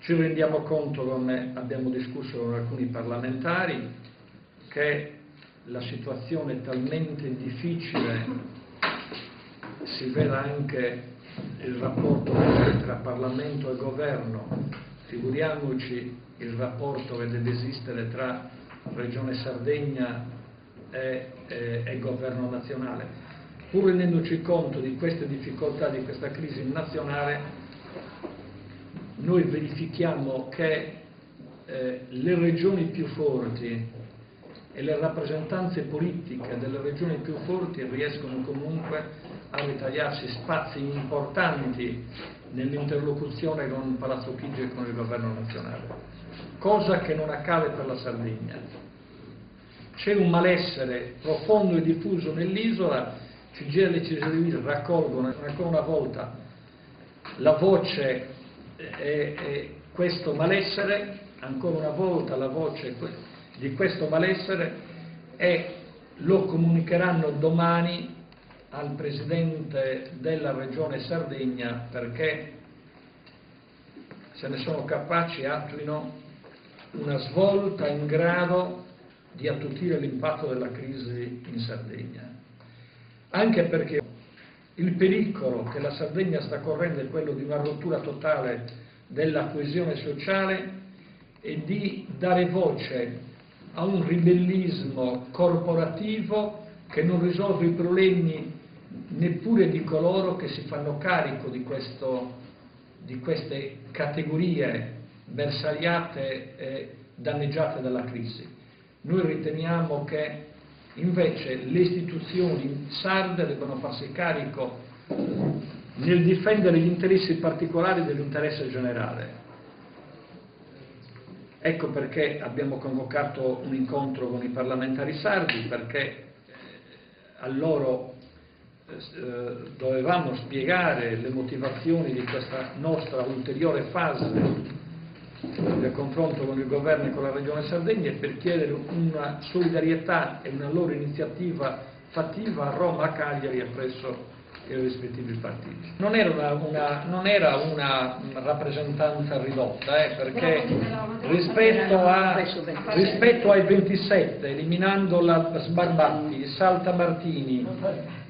Ci rendiamo conto, come abbiamo discusso con alcuni parlamentari, che la situazione è talmente difficile, si veda anche il rapporto tra Parlamento e Governo, figuriamoci il rapporto che deve esistere tra Regione Sardegna e Governo nazionale. Pur rendendoci conto di queste difficoltà, di questa crisi nazionale, noi verifichiamo che le regioni più forti e le rappresentanze politiche delle regioni più forti riescono comunque a ritagliarsi spazi importanti nell'interlocuzione con Palazzo Chigi e con il governo nazionale, cosa che non accade per la Sardegna. C'è un malessere profondo e diffuso nell'isola, CGIL e CGIL raccolgono ancora una volta la voce e questo malessere, ancora una volta la voce di questo malessere, e lo comunicheranno domani al Presidente della Regione Sardegna, perché se ne sono capaci attuino una svolta in grado di attutire l'impatto della crisi in Sardegna. Anche perché il pericolo che la Sardegna sta correndo è quello di una rottura totale della coesione sociale e di dare voce a un ribellismo corporativo che non risolve i problemi neppure di coloro che si fanno carico di queste categorie bersagliate e danneggiate dalla crisi. Noi riteniamo che invece le istituzioni sarde devono farsi carico nel difendere gli interessi particolari dell'interesse generale. Ecco perché abbiamo convocato un incontro con i parlamentari sardi, perché a loro dovevamo spiegare le motivazioni di questa nostra ulteriore fase del confronto con il governo e con la Regione Sardegna, e per chiedere una solidarietà e una loro iniziativa fattiva a Roma, a Cagliari e presso i rispettivi partiti. Non era una rappresentanza ridotta, perché rispetto ai 27, eliminando la Sbarbatti, Saltamartini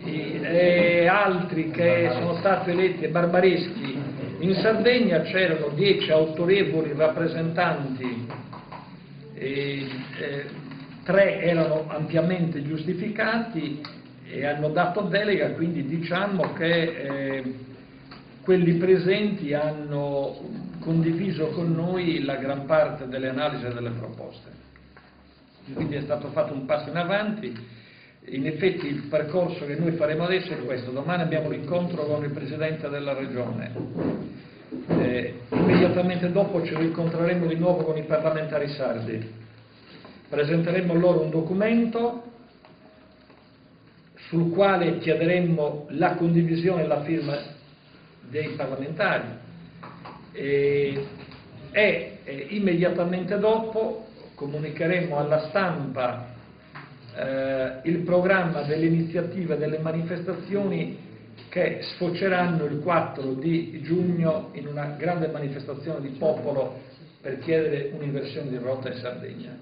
e altri che sono stati eletti, Barbareschi, in Sardegna c'erano 10 autorevoli rappresentanti, 3 erano ampiamente giustificati e hanno dato delega, quindi diciamo che quelli presenti hanno condiviso con noi la gran parte delle analisi e delle proposte. Quindi è stato fatto un passo in avanti. In effetti il percorso che noi faremo adesso è questo: domani abbiamo l'incontro con il Presidente della Regione, immediatamente dopo ci rincontreremo di nuovo con i parlamentari sardi, presenteremo loro un documento sul quale chiederemmo la condivisione e la firma dei parlamentari e immediatamente dopo comunicheremo alla stampa il programma delle iniziative, delle manifestazioni che sfoceranno il 4 di giugno in una grande manifestazione di popolo per chiedere un'inversione di rotta in Sardegna.